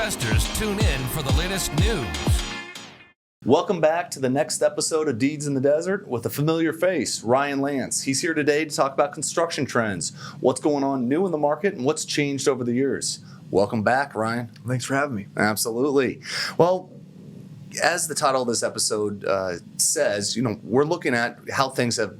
investors tune in for the latest news. Welcome back to the next episode of Deeds in the Desert with a familiar face, Ryan Lantz. He's here today to talk about construction trends, what's going on new in the market, and what's changed over the years. Welcome back, Ryan. Thanks for having me. Absolutely. Well, as the title of this episode says, we're looking at how things have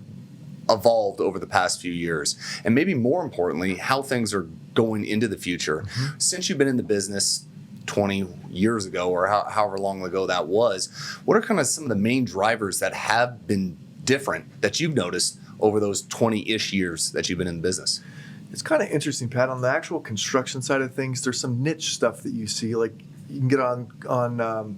evolved over the past few years, and maybe more importantly, how things are going into the future. Mm-hmm. Since you've been in the business 20 years ago or however long ago that was, what are kind of some of the main drivers that have been different that you've noticed over those 20-ish years that you've been in the business? It's kind of interesting, Pat. On the actual construction side of things, there's some niche stuff that you see, like you can get on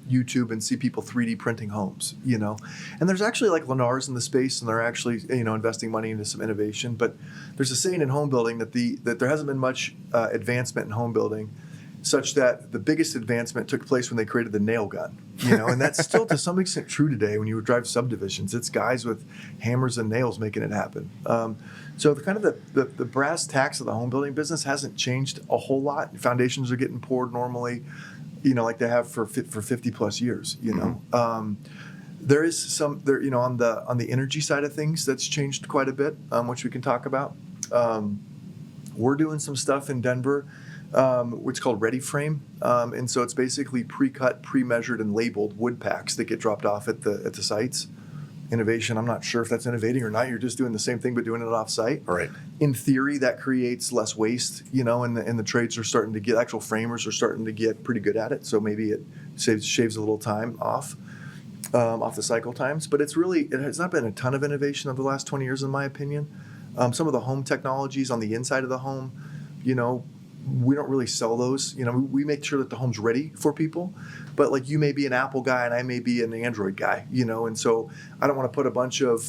YouTube and see people 3D printing homes, and there's actually like Lennars in the space, and they're actually investing money into some innovation. But there's a saying in home building that there hasn't been much advancement in home building, such that the biggest advancement took place when they created the nail gun, and that's still to some extent true today. When you drive subdivisions, it's guys with hammers and nails making it happen. So the brass tacks of the home building business hasn't changed a whole lot. Foundations are getting poured normally, like they have for 50 plus years. Mm-hmm. There is some there, on the energy side of things that's changed quite a bit, which we can talk about. We're doing some stuff in Denver, which is called Ready Frame, and so it's basically pre-cut, pre-measured, and labeled wood packs that get dropped off at the sites. Innovation, I'm not sure if that's innovating or not. You're just doing the same thing but doing it off-site. Right. In theory, that creates less waste, and the trades are starting to get, actual framers are starting to get pretty good at it. So maybe it shaves a little time off the cycle times. But it has not been a ton of innovation over the last 20 years, in my opinion. Some of the home technologies on the inside of the home, we don't really sell those. We make sure that the home's ready for people. But like you may be an Apple guy and I may be an Android guy, and so I don't want to put a bunch of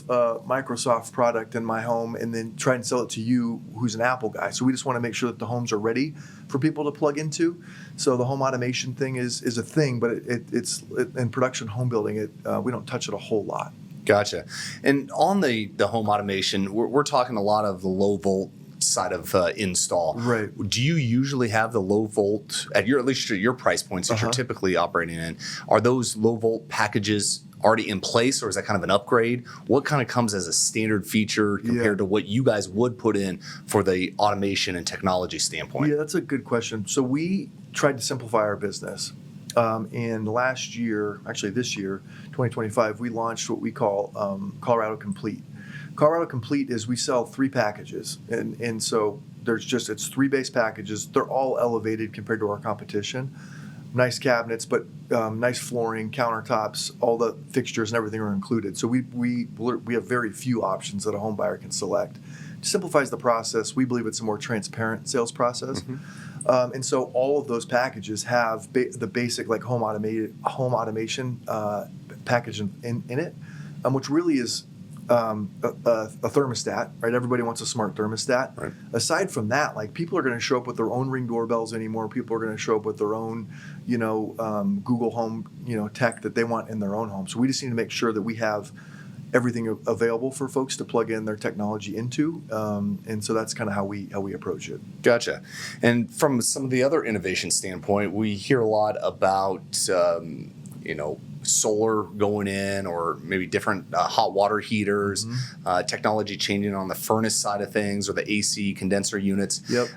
Microsoft product in my home and then try and sell it to you who's an Apple guy. So we just want to make sure that the homes are ready for people to plug into. So the home automation thing is a thing, but it's in production home building, we don't touch it a whole lot. Gotcha. And on the home automation, we're talking a lot of the low volt side of install. Right. Do you usually have the low volt at least your price points that you're typically operating in? Are those low volt packages already in place, or is that kind of an upgrade? What kind of comes as a standard feature compared to what you guys would put in for the automation and technology standpoint? Yeah, that's a good question. So we tried to simplify our business. And last year, actually this year, 2025, we launched what we call Colorado Complete. Colorado Complete is we sell 3 packages, and so it's 3 base packages. They're all elevated compared to our competition. Nice cabinets, but nice flooring, countertops, all the fixtures and everything are included. So we have very few options that a home buyer can select. It simplifies the process. We believe it's a more transparent sales process. Mm-hmm. And so all of those packages have the basic like home automation package in it, which really is a thermostat, right? Everybody wants a smart thermostat. Right. Aside from that, like people are going to show up with their own Ring doorbells anymore. People are going to show up with their own, Google Home, tech that they want in their own home. So we just need to make sure that we have everything available for folks to plug in their technology into, and so that's kind of how we approach it. Gotcha. And from some of the other innovation standpoint, we hear a lot about solar going in, or maybe different hot water heaters, technology changing on the furnace side of things, or the AC condenser units. Yep.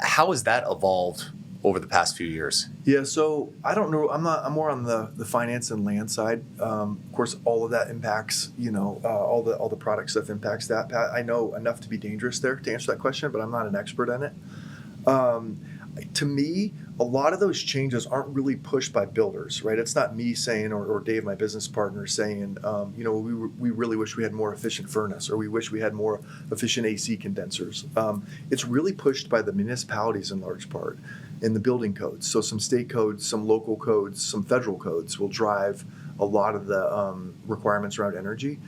How has that evolved over the past few years? Yeah, so I don't know. I'm more on the finance and land side. Of course, all of that impacts, all the product stuff impacts that. Pat, I know enough to be dangerous there to answer that question, but I'm not an expert on it. To me, a lot of those changes aren't really pushed by builders, right? It's not me saying, or Dave, my business partner, saying, we really wish we had more efficient furnace, or we wish we had more efficient AC condensers. It's really pushed by the municipalities in large part, in the building codes. So some state codes, some local codes, some federal codes will drive a lot of the requirements around energy.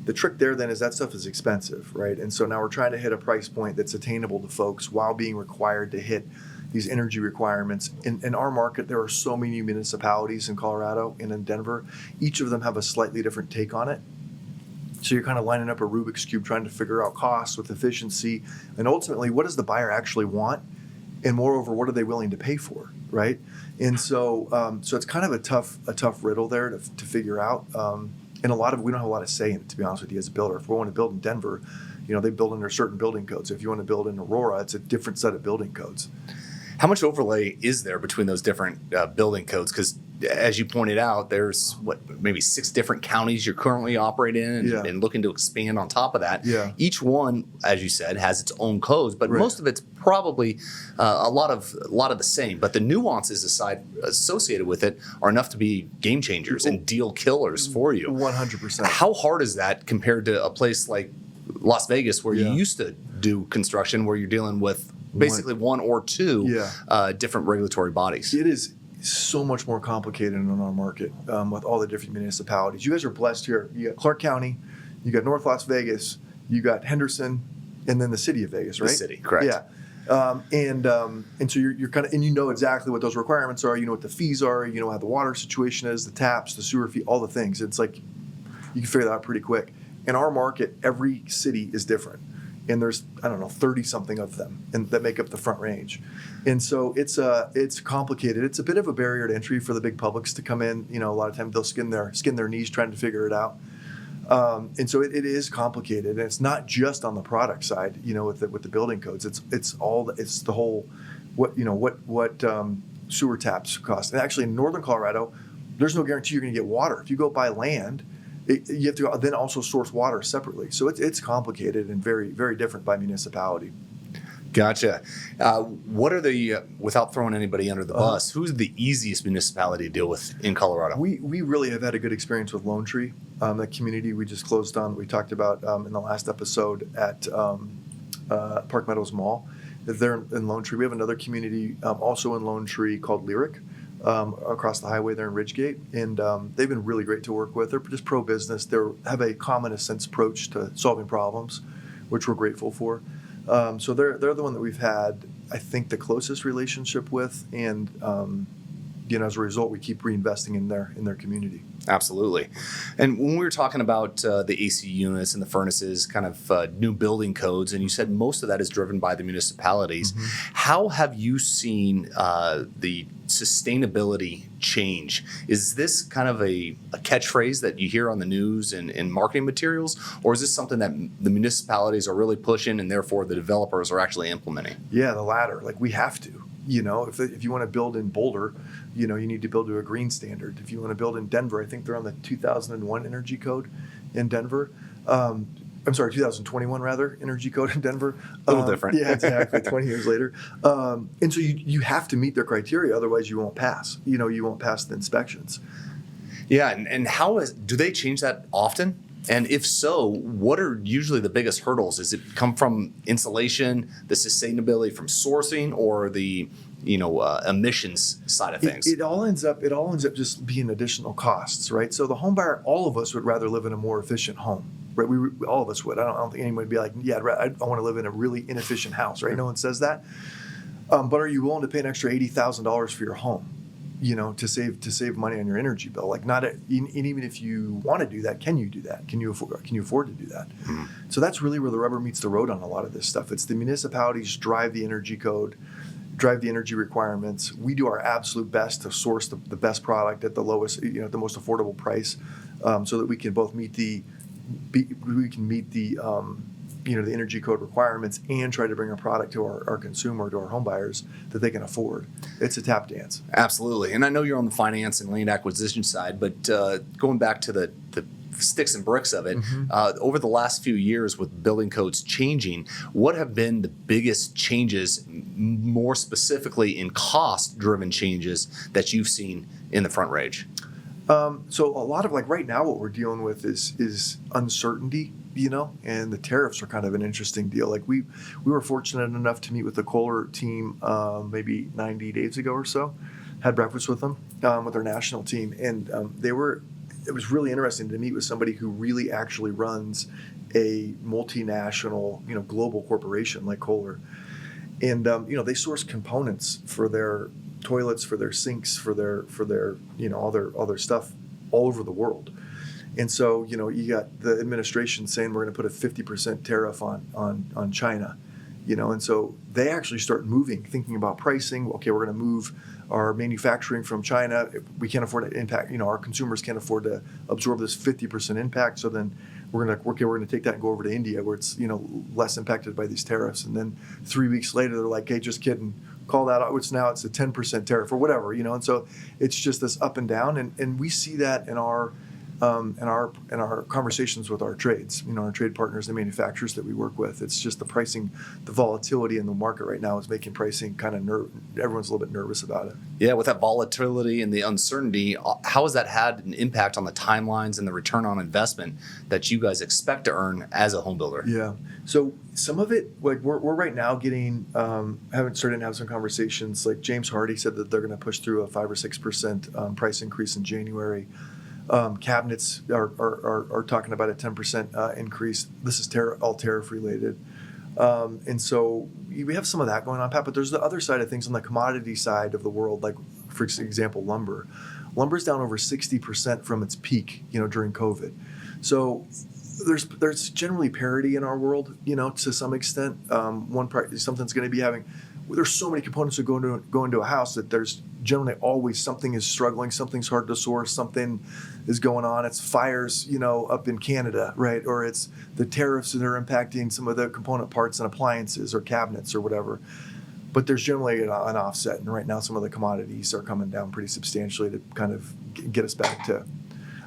The trick there then is that stuff is expensive, right? And so now we're trying to hit a price point that's attainable to folks while being required to hit these energy requirements. In our market, there are so many municipalities in Colorado and in Denver. Each of them have a slightly different take on it. So you're kind of lining up a Rubik's Cube trying to figure out costs with efficiency. And ultimately, what does the buyer actually want? and moreover, what are they willing to pay for, right? And so it's kind of a tough riddle there to figure out. And we don't have a lot of say in it, to be honest with you, as a builder. If we want to build in Denver, they build under certain building codes. If you want to build in Aurora, it's a different set of building codes. How much overlay is there between those different building codes? Because as you pointed out, there's maybe 6 different counties you're currently operating in and looking to expand on top of that. Yeah. Each one, as you said, has its own codes, but most of it's probably a lot of the same. But the nuances associated with it are enough to be game changers and deal killers for you. 100%. How hard is that compared to a place like Las Vegas, where you used to do construction, where you're dealing with basically one or two different regulatory bodies? It is so much more complicated in our market with all the different municipalities. You guys are blessed here. You got Clark County, you got North Las Vegas, you got Henderson, and then the city of Vegas, right? The city, correct. Yeah. And so you're kind of, and you know exactly what those requirements are. You know what the fees are. You know how the water situation is, the taps, the sewer fee, all the things. It's like you can figure that out pretty quick. In our market, every city is different. And there's, 30 something of them that make up the Front Range. And so it's complicated. It's a bit of a barrier to entry for the big publics to come in. A lot of times they'll skin their knees trying to figure it out. And so it is complicated. And it's not just on the product side, with the building codes. It's the whole, what sewer taps cost. And actually in northern Colorado, there's no guarantee you're going to get water. If you go buy land, you have to then also source water separately. So it's complicated and very, very different by municipality. Gotcha. What are the, without throwing anybody under the bus, who's the easiest municipality to deal with in Colorado? We really have had a good experience with Lone Tree, that community we just closed on. We talked about in the last episode at Park Meadows Mall. They're in Lone Tree. We have another community also in Lone Tree called Lyric. Across the highway there in Ridgegate, and they've been really great to work with. They're just pro-business. They have a common sense approach to solving problems, which we're grateful for. So they're the one that we've had, I think, the closest relationship with, and as a result, we keep reinvesting in their community. Absolutely. And when we were talking about the AC units and the furnaces, kind of new building codes, and you said most of that is driven by the municipalities, how have you seen the sustainability change? Is this kind of a catchphrase that you hear on the news and marketing materials, or is this something that the municipalities are really pushing and therefore the developers are actually implementing? Yeah, the latter. Like, we have to. If you want to build in Boulder, you need to build to a green standard. If you want to build in Denver, I think they're on the 2001 energy code in Denver. I'm sorry, 2021 rather, energy code in Denver. A little different. Yeah, exactly, 20 years later. And so you have to meet their criteria, otherwise you won't pass. You won't pass the inspections. Yeah, and do they change that often? And if so, what are usually the biggest hurdles? Does it come from insulation, the sustainability from sourcing, or the emissions side of things? It all ends up just being additional costs, right? So the home buyer, all of us would rather live in a more efficient home, right? We all of us would. I don't think anyone would be like, yeah, I want to live in a really inefficient house, right? No one says that. But are you willing to pay an extra $80,000 for your home? To save money on your energy bill. Like, even if you want to do that, can you do that? Can you afford to do that? Mm-hmm. So that's really where the rubber meets the road on a lot of this stuff. It's the municipalities drive the energy code, drive the energy requirements. We do our absolute best to source the best product at the lowest, the most affordable price, so that we can both meet the the energy code requirements and try to bring a product to our consumer, to our home buyers, that they can afford. It's a tap dance. Absolutely. And I know you're on the finance and land acquisition side, but going back to the sticks and bricks of it, over the last few years with building codes changing, what have been the biggest changes, more specifically in cost-driven changes, that you've seen in the Front Range? So a lot of, like, right now what we're dealing with is uncertainty, and the tariffs are kind of an interesting deal. Like, we were fortunate enough to meet with the Kohler team maybe 90 days ago or so, had breakfast with them, with their national team, and it was really interesting to meet with somebody who really actually runs a multinational, global corporation like Kohler. And, they source components for their toilets, for their sinks, for their all their stuff all over the world. And so, you got the administration saying we're going to put a 50% tariff on China. And so they actually start moving, thinking about pricing. Okay, we're going to move our manufacturing from China. We can't afford to impact, our consumers can't afford to absorb this 50% impact. So then we're going to take that and go over to India where it's, less impacted by these tariffs. And then 3 weeks later, they're like, hey, just kidding. Call that out. It's a 10% tariff or whatever, and so it's just this up and down. And we see that in our conversations with our trades, our trade partners, the manufacturers that we work with. It's just the pricing, the volatility in the market right now is making pricing kind of everyone's a little bit nervous about it. Yeah, with that volatility and the uncertainty, how has that had an impact on the timelines and the return on investment that you guys expect to earn as a home builder? Yeah. So some of it, like we're right now getting, haven't started to have some conversations. Like James Hardy said that they're going to push through a 5 or 6% price increase in January. Cabinets are talking about a 10% increase. This is all tariff related. And so we have some of that going on, Pat, but there's the other side of things on the commodity side of the world, like, for example, lumber. Lumber's down over 60% from its peak, during COVID. So there's generally parity in our world, to some extent. Something's going to be having. There's so many components that go into a house that there's generally always something is struggling, something's hard to source, something is going on. It's fires, up in Canada, right? Or it's the tariffs that are impacting some of the component parts and appliances or cabinets or whatever. But there's generally an offset, and right now some of the commodities are coming down pretty substantially to kind of get us back to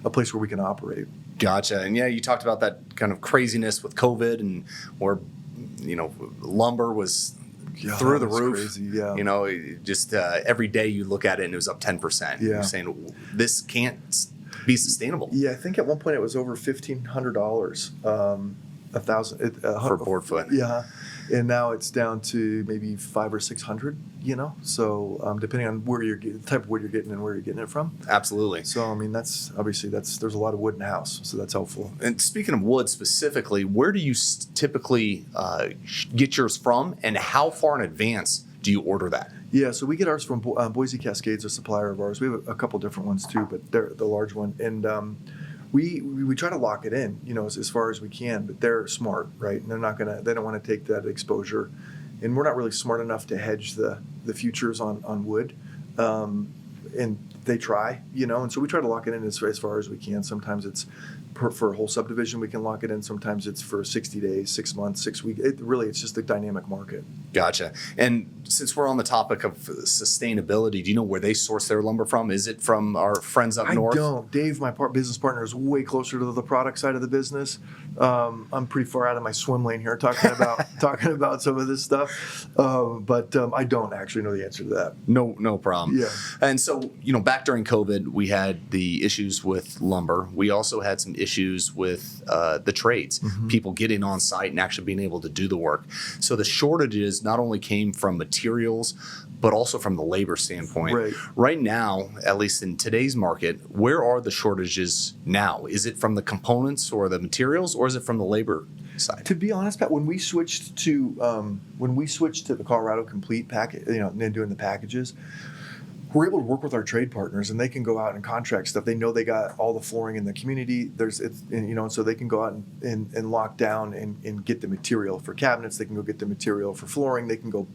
a place where we can operate. Gotcha. And yeah, you talked about that kind of craziness with COVID and where, lumber was through the roof. Crazy, yeah. Just every day you look at it and it was up 10%. Yeah. You're saying this can't be sustainable. Yeah, I think at one point it was over $1,500, $1,000 for board foot. Yeah, and now it's down to maybe $500 or $600. So depending on the type of wood you're getting and where you're getting it from. Absolutely. So I mean, that's there's a lot of wood in the house, so that's helpful. And speaking of wood specifically, where do you typically get yours from, and how far in advance do you order that? Yeah, so we get ours from Boise Cascade's, a supplier of ours. We have a couple different ones too, but they're the large one, and we try to lock it in, as far as we can. But they're smart, right? And they don't want to take that exposure, and we're not really smart enough to hedge the futures on wood, and they try, and so we try to lock it in as far as we can. Sometimes it's for a whole subdivision, we can lock it in. Sometimes it's for 60 days, 6 months, 6 weeks. It's just a dynamic market. Gotcha. And since we're on the topic of sustainability, do you know where they source their lumber from? Is it from our friends up north? I don't. Dave, my business partner, is way closer to the product side of the business. I'm pretty far out of my swim lane here talking about some of this stuff. But I don't actually know the answer to that. No problem. Yeah. And so, back during COVID, we had the issues with lumber. We also had some issues with the trades, people getting on site and actually being able to do the work. So the shortages not only came from materials, but also from the labor standpoint. Right now, at least in today's market, where are the shortages now? Is it from the components or the materials, or is it from the labor side? To be honest, Pat, when we switched to the Colorado Complete package, and doing the packages, we're able to work with our trade partners, and they can go out and contract stuff. They know they got all the flooring in the community. So they can go out and lock down and get the material for cabinets. They can go get the material for flooring. They can go,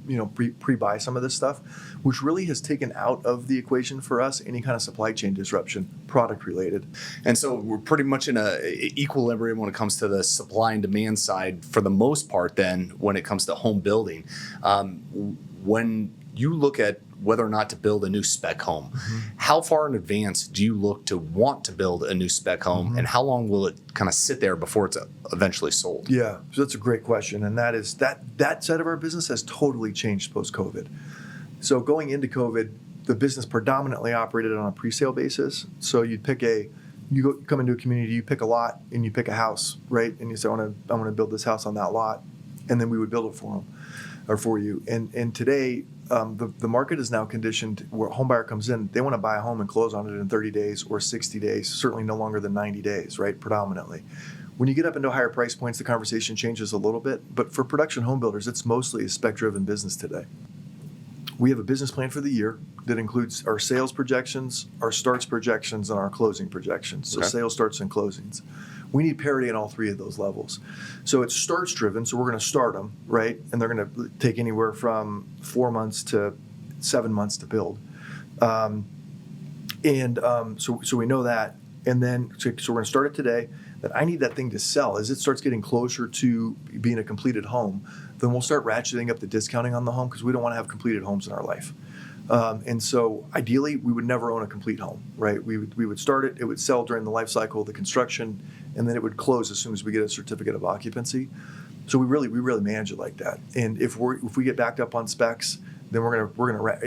pre-buy some of this stuff, which really has taken out of the equation for us any kind of supply chain disruption, product related. And so we're pretty much in a equilibrium when it comes to the supply and demand side for the most part. Then when it comes to home building, when you look at whether or not to build a new spec home, how far in advance do you look to want to build a new spec home, and how long will it kind of sit there before it's eventually sold? Yeah, so that's a great question, and that is that side of our business has totally changed post-COVID. So going into COVID, the business predominantly operated on a pre-sale basis. So you come into a community, you pick a lot, and you pick a house, right? And you say, I want to build this house on that lot, and then we would build it for them or for you. And today, the market is now conditioned where a home buyer comes in, they want to buy a home and close on it in 30 days or 60 days, certainly no longer than 90 days, right, predominantly. When you get up into higher price points, the conversation changes a little bit. But for production home builders, it's mostly a spec-driven business today. We have a business plan for the year that includes our sales projections, our starts projections, and our closing projections. So sales, starts, and closings. We need parity in all three of those levels. So it's starts driven, so we're going to start them, right? And they're going to take anywhere from 4 months to 7 months to build. So we know that. And then, so we're going to start it today. That I need that thing to sell. As it starts getting closer to being a completed home, then we'll start ratcheting up the discounting on the home because we don't want to have completed homes in our life. And so ideally, we would never own a complete home, right? We would start it, it would sell during the life cycle of the construction, and then it would close as soon as we get a certificate of occupancy. So we really manage it like that. And if we get backed up on specs, then we're gonna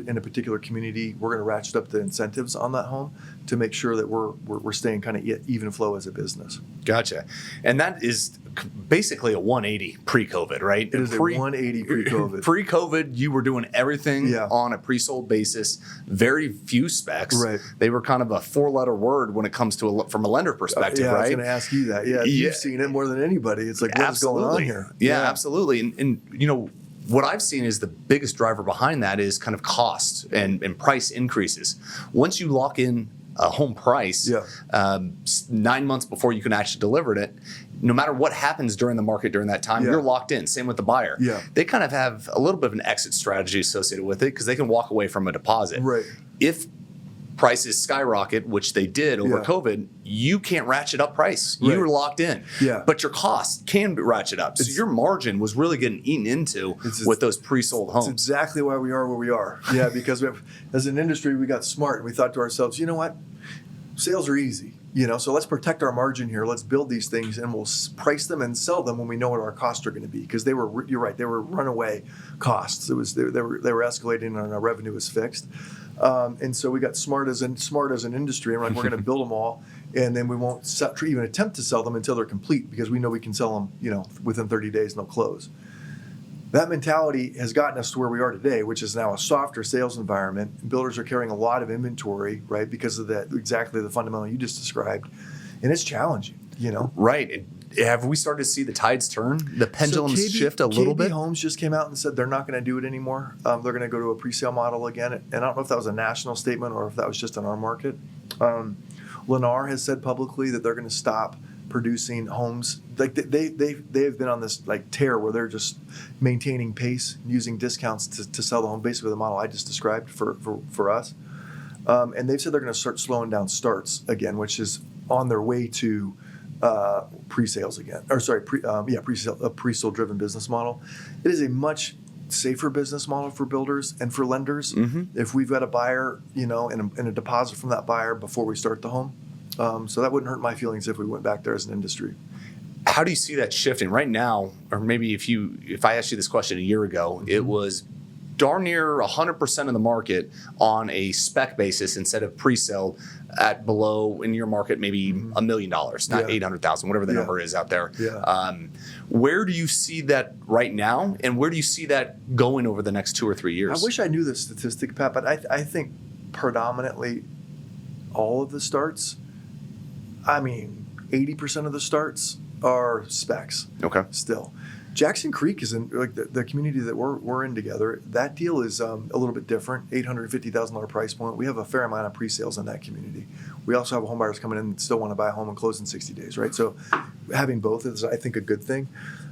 in a particular community, we're gonna ratchet up the incentives on that home to make sure that we're staying kind of even flow as a business. Gotcha. And that is basically a 180 pre-COVID, right? It is a 180 pre-COVID. Pre-COVID, you were doing everything on a pre-sold basis. Very few specs. Right. They were kind of a 4-letter word when it comes to from a lender perspective, right? I was going to ask you that. Yeah, you've seen it more than anybody. It's like, what's going on here? Yeah, absolutely. And what I've seen is the biggest driver behind that is kind of cost and price increases. Once you lock in a home price 9 months before you can actually deliver it, no matter what happens during the market during that time, you're locked in. Same with the buyer. Yeah. They kind of have a little bit of an exit strategy associated with it because they can walk away from a deposit. Right. If prices skyrocket, which they did over COVID, you can't ratchet up price. You were locked in. Yeah. But your cost can be ratchet up. So your margin was really getting eaten into with those pre-sold homes. It's exactly why we are where we are. Yeah, because as an industry, we got smart and we thought to ourselves, you know what? Sales are easy. So let's protect our margin here. Let's build these things and we'll price them and sell them when we know what our costs are going to be. Because you're right, they were runaway costs. They were escalating and our revenue was fixed. And so we got smart as an industry, and we're going to build them all, and then we won't even attempt to sell them until they're complete because we know we can sell them, within 30 days and they'll close. That mentality has gotten us to where we are today, which is now a softer sales environment. Builders are carrying a lot of inventory, right, because of exactly the fundamental you just described, and it's challenging, Right. Have we started to see the tides turn, the pendulums shift a little bit? Homes just came out and said they're not going to do it anymore. They're going to go to a pre-sale model again. And I don't know if that was a national statement or if that was just in our market. Lennar has said publicly that they're going to stop producing homes. Like they've been on this tear where they're just maintaining pace, using discounts to sell the home, basically the model I just described for us. And they've said they're going to start slowing down starts again, which is on their way to pre-sales again, a pre-sale driven business model. It is a much safer business model for builders and for lenders. Mm-hmm. If we've got a buyer, and a deposit from that buyer before we start the home. So that wouldn't hurt my feelings if we went back there as an industry. How do you see that shifting right now? Or maybe if I asked you this question a year ago, it was darn near 100% of the market on a spec basis instead of pre-sale at below, in your market, maybe $1 million, not 800,000, whatever the number is out there. Yeah. Where do you see that right now, and where do you see that going over the next 2 or 3 years? I wish I knew the statistic, Pat, but I think predominantly all of the starts, 80% of the starts are specs. Okay. Still. Jackson Creek is in the community that we're in together. That deal is a little bit different, $850,000 price point. We have a fair amount of pre-sales in that community. We also have homebuyers coming in that still want to buy a home and close in 60 days, right? So having both is, I think, a good thing.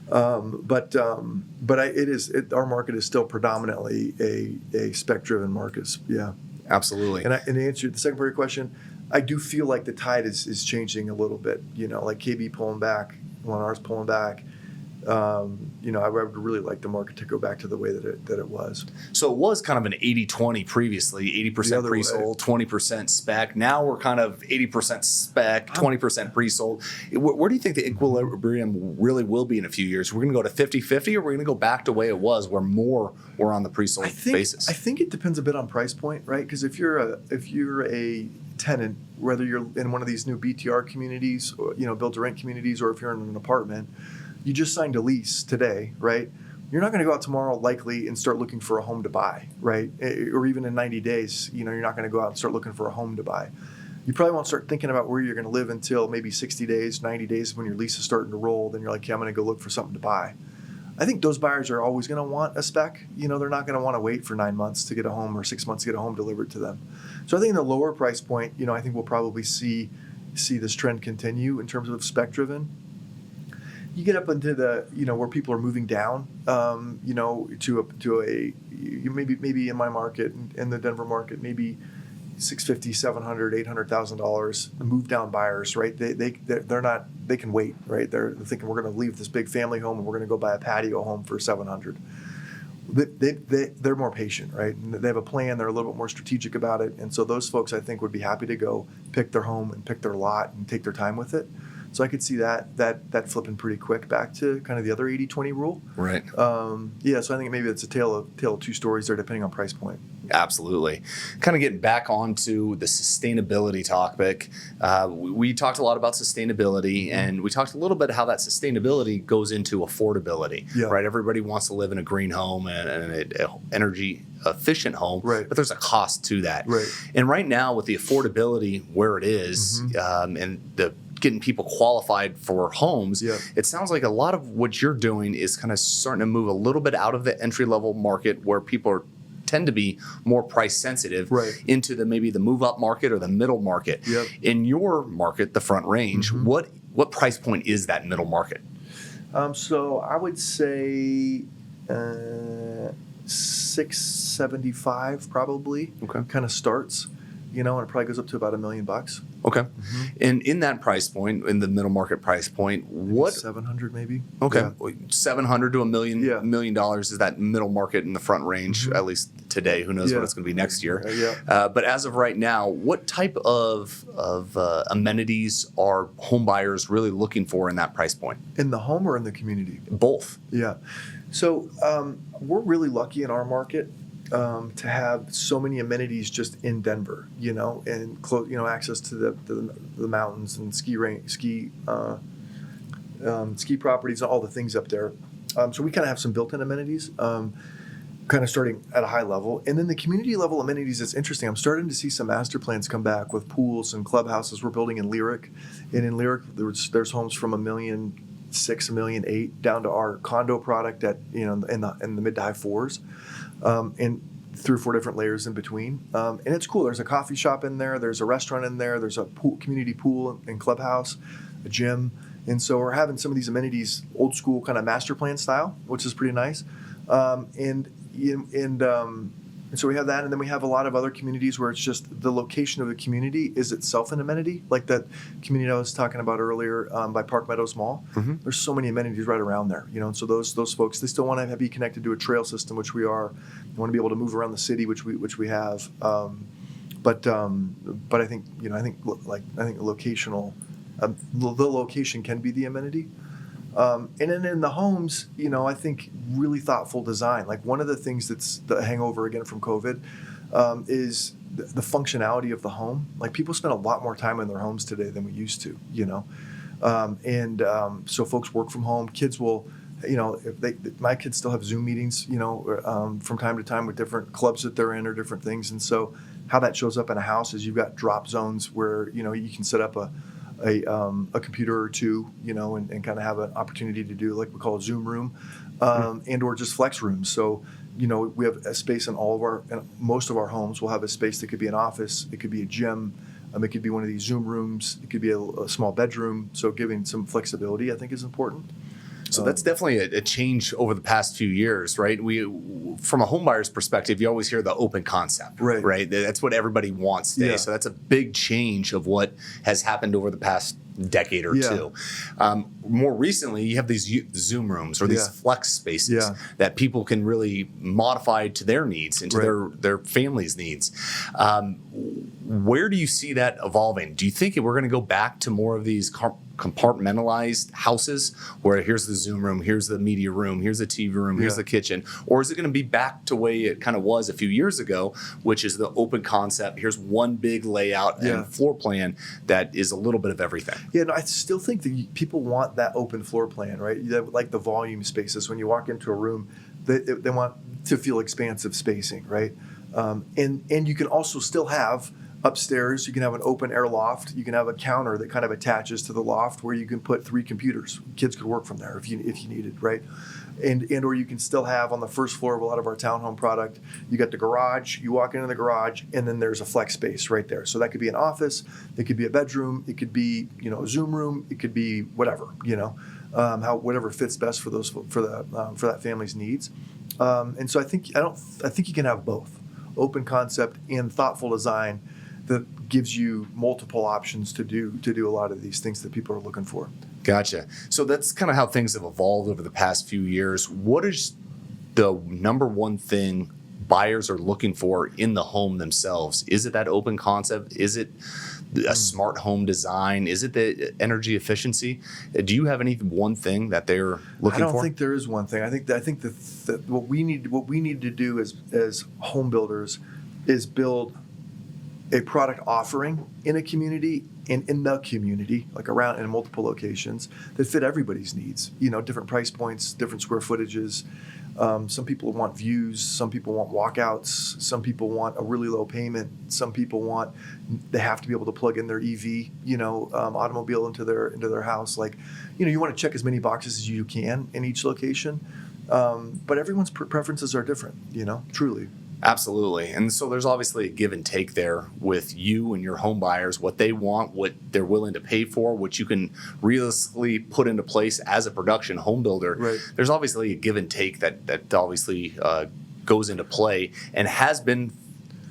But our market is still predominantly a spec-driven market. Yeah, absolutely. And to answer the second part of your question, I do feel like the tide is changing a little bit. Like KB pulling back, Lennar's pulling back. I would really like the market to go back to the way that it was. So it was kind of an 80-20 previously, 80% pre-sold, 20% spec. Now we're kind of 80% spec, 20% pre-sold. Where do you think the equilibrium really will be in a few years? We're going to go to 50-50, or we're going to go back to the way it was, where more were on the pre-sold basis? I think it depends a bit on price point, right? Because if you're a tenant, whether you're in one of these new BTR communities, or, build-to-rent communities, or if you're in an apartment, you just signed a lease today, right? You're not going to go out tomorrow likely and start looking for a home to buy, right? Or even in 90 days, you're not going to go out and start looking for a home to buy. You probably won't start thinking about where you're going to live until maybe 60 days, 90 days when your lease is starting to roll. Then you're like, okay, I'm going to go look for something to buy. I think those buyers are always going to want a spec. They're not going to want to wait for 9 months to get a home or 6 months to get a home delivered to them. So I think in the lower price point, I think we'll probably see this trend continue in terms of spec driven. You get up into the, where people are moving down, to a maybe in my market, in the Denver market, maybe $650,000, $700,000, $800,000 move down buyers, right? They're not, they can wait, right? They're thinking we're going to leave this big family home and we're going to go buy a patio home for $700,000. They're more patient, right? And they have a plan. They're a little bit more strategic about it. And so those folks, I think, would be happy to go pick their home and pick their lot and take their time with it. So I could see that flipping pretty quick back to kind of the other 80-20 rule. Right. So I think maybe it's a tale of two stories there, depending on price point. Absolutely. Kind of getting back onto the sustainability topic. We talked a lot about sustainability, and we talked a little bit how that sustainability goes into affordability. Yeah. Right. Everybody wants to live in a green home and an energy efficient home, right, but there's a cost to that. Right. And right now, with the affordability where it is, and the getting people qualified for homes, it sounds like a lot of what you're doing is kind of starting to move a little bit out of the entry level market where people tend to be more price sensitive, into maybe the move up market or the middle market. In your market, the front range, what price point is that middle market? So I would say $675 probably. Okay. Kind of starts, and it probably goes up to about $1 million. Okay. And in that price point, in the middle market price point, what? 700 maybe. Okay. Yeah. 700 to $1 million is that middle market in the front range, at least today. Who knows what it's going to be next year. But as of right now, what type of amenities are home buyers really looking for in that price point? In the home or in the community? Both. Yeah. So we're really lucky in our market to have so many amenities just in Denver, and access to the mountains and ski properties and all the things up there. So we kind of have some built-in amenities, kind of starting at a high level. And then the community level amenities, it's interesting. I'm starting to see some master plans come back with pools and clubhouses. We're building in Lyric. And in Lyric, there's homes from $1.6 million, $1.8 million down to our condo product at, in the mid to high fours. And 3 or 4 different layers in between. And it's cool. There's a coffee shop in there. There's a restaurant in there. There's a community pool and clubhouse, a gym. And so we're having some of these amenities, old school kind of master plan style, which is pretty nice. And so we have that. And then we have a lot of other communities where it's just the location of the community is itself an amenity. Like that community I was talking about earlier by Park Meadows Mall. There's so many amenities right around there, And so those folks, they still want to be connected to a trail system, which we are. They want to be able to move around the city, which we have. But I think locational, the location can be the amenity. And then in the homes, I think really thoughtful design. Like one of the things that's the hangover again from COVID is the functionality of the home. Like people spend a lot more time in their homes today than we used to, so folks work from home. Kids will, my kids still have Zoom meetings, from time to time with different clubs that they're in or different things. And so how that shows up in a house is you've got drop zones where, you can set up a computer or two, and kind of have an opportunity to do like we call a Zoom room, and or just flex rooms. So, we have a space in most of our homes. We'll have a space that could be an office, it could be a gym, it could be one of these Zoom rooms, it could be a small bedroom. So giving some flexibility, I think, is important. So that's definitely a change over the past few years, right? From a home buyer's perspective, you always hear the open concept, right? That's what everybody wants today. So that's a big change of what has happened over the past decade or two. More recently, you have these Zoom rooms or these flex spaces that people can really modify to their needs and to their family's needs. Where do you see that evolving? Do you think we're going to go back to more of these compartmentalized houses where here's the Zoom room, here's the media room, here's the TV room, here's the kitchen? Or is it going to be back to the way it kind of was a few years ago, which is the open concept? Here's one big layout and floor plan that is a little bit of everything. Yeah, no, I still think that people want that open floor plan, right? Like the volume spaces. When you walk into a room, they want to feel expansive spacing, right? And you can also still have Upstairs, you can have an open air loft. You can have a counter that kind of attaches to the loft where you can put 3 computers. Kids could work from there if you needed, right? And or you can still have on the first floor of a lot of our townhome product, you got the garage, you walk into the garage, and then there's a flex space right there. So that could be an office, it could be a bedroom, it could be, a Zoom room, it could be whatever, whatever fits best for that family's needs. And so I think you can have both open concept and thoughtful design that gives you multiple options to do a lot of these things that people are looking for. Gotcha. So that's kind of how things have evolved over the past few years. What is the number one thing buyers are looking for in the home themselves? Is it that open concept? Is it a smart home design? Is it the energy efficiency? Do you have any one thing that they're looking for? I don't think there is one thing. I think that what we need to do as home builders is build a product offering in a community and in the community, like around in multiple locations that fit everybody's needs. Different price points, different square footages. Some people want views. Some people want walkouts. Some people want a really low payment. Some people they have to be able to plug in their EV, automobile into their house. You want to check as many boxes as you can in each location. But everyone's preferences are different, truly. Absolutely. And so there's obviously a give and take there with you and your home buyers, what they want, what they're willing to pay for, what you can realistically put into place as a production home builder. Right. There's obviously a give and take that obviously goes into play and has been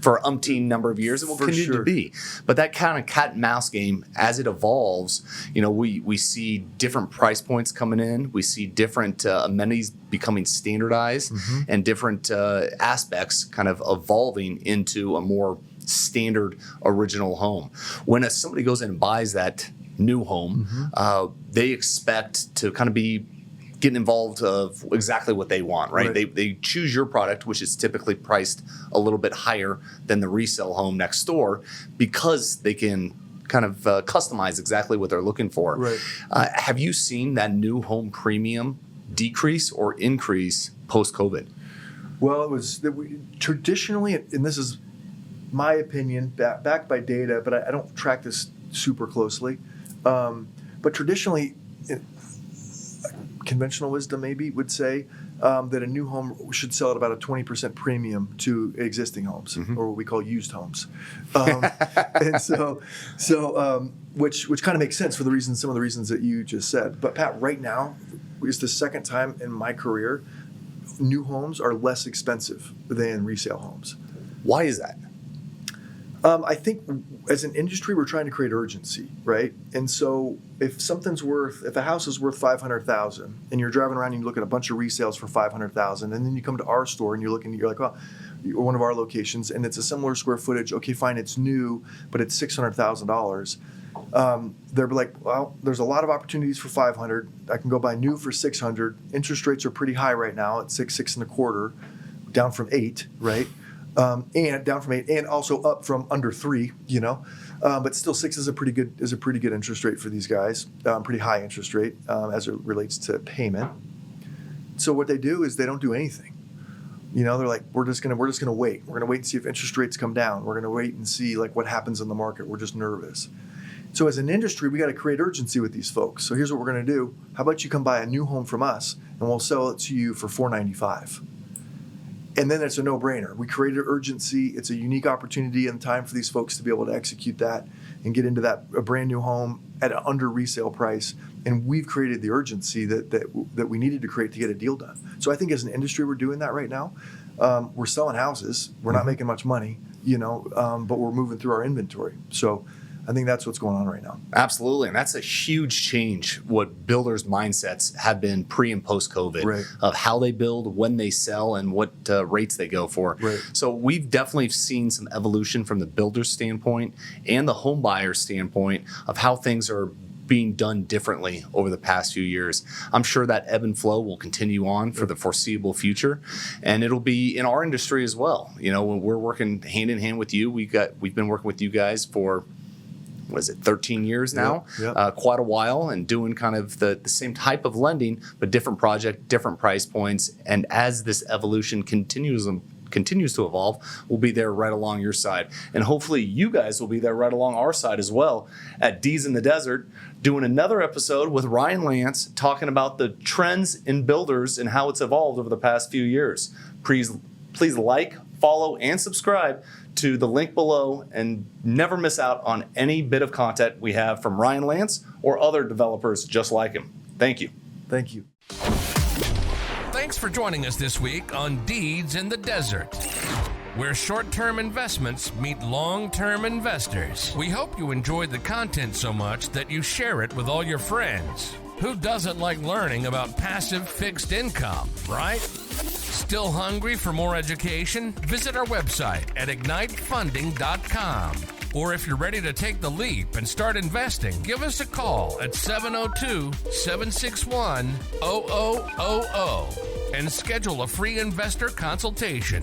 for umpteen number of years and will continue to be. But that kind of cat and mouse game, as it evolves, we see different price points coming in. We see different amenities becoming standardized and different aspects kind of evolving into a more standard original home. When somebody goes in and buys that new home, they expect to kind of be getting involved of exactly what they want, right? They choose your product, which is typically priced a little bit higher than the resale home next door because they can kind of customize exactly what they're looking for. Right. Have you seen that new home premium decrease or increase post-COVID? Well, it was traditionally, and this is my opinion, backed by data, but I don't track this super closely. But traditionally, conventional wisdom maybe would say that a new home should sell at about a 20% premium to existing homes, or what we call used homes. And so which kind of makes sense for some of the reasons that you just said. But Pat, right now is the second time in my career new homes are less expensive than resale homes. Why is that? I think as an industry, we're trying to create urgency, right? And so if a house is worth $500,000 and you're driving around and you look at a bunch of resales for $500,000, and then you come to our store and you're like, oh, one of our locations, and it's a similar square footage. Okay, fine, it's new, but it's $600,000. They're like, well, there's a lot of opportunities for $500,000. I can go buy new for $600,000. Interest rates are pretty high right now at 6.25%, down from 8%, right? And down from 8%, and also up from under 3%, but still 6% is a pretty good interest rate for these guys, pretty high interest rate as it relates to payment. So what they do is they don't do anything. They're like, we're just gonna wait. We're gonna wait and see if interest rates come down. We're gonna wait and see what happens in the market. We're just nervous. So as an industry, we got to create urgency with these folks. So here's what we're gonna do. How about you come buy a new home from us, and we'll sell it to you for $495. And then it's a no-brainer. We created urgency. It's a unique opportunity and time for these folks to be able to execute that and get into a brand new home at an under resale price. And we've created the urgency that we needed to create to get a deal done. So I think as an industry, we're doing that right now. We're selling houses. We're not making much money, but we're moving through our inventory. So I think that's what's going on right now. Absolutely. And that's a huge change what builders' mindsets have been pre and post COVID, right, of how they build, when they sell, and what rates they go for. Right. So we've definitely seen some evolution from the builder's standpoint and the home buyer's standpoint of how things are being done differently over the past few years. I'm sure that ebb and flow will continue on for the foreseeable future, and it'll be in our industry as well. When we're working hand in hand with you, we've been working with you guys for 13 years now, Yep. Quite a while, and doing kind of the same type of lending, but different project, different price points. And as this evolution continues continues to evolve, we'll be there right along your side. And hopefully you guys will be there right along our side as well at D's in the Desert, doing another episode with Ryan Lantz, talking about the trends in builders and how it's evolved over the past few years. Please like, follow, and subscribe to the link below and never miss out on any bit of content we have from Ryan Lantz or other developers just like him. Thank you. Thank you. Thanks for joining us this week on Deeds in the Desert, where short-term investments meet long-term investors. We hope you enjoyed the content so much that you share it with all your friends. Who doesn't like learning about passive fixed income, right? Still hungry for more education? Visit our website at ignitefunding.com. Or if you're ready to take the leap and start investing, give us a call at 702-761-0000 and schedule a free investor consultation.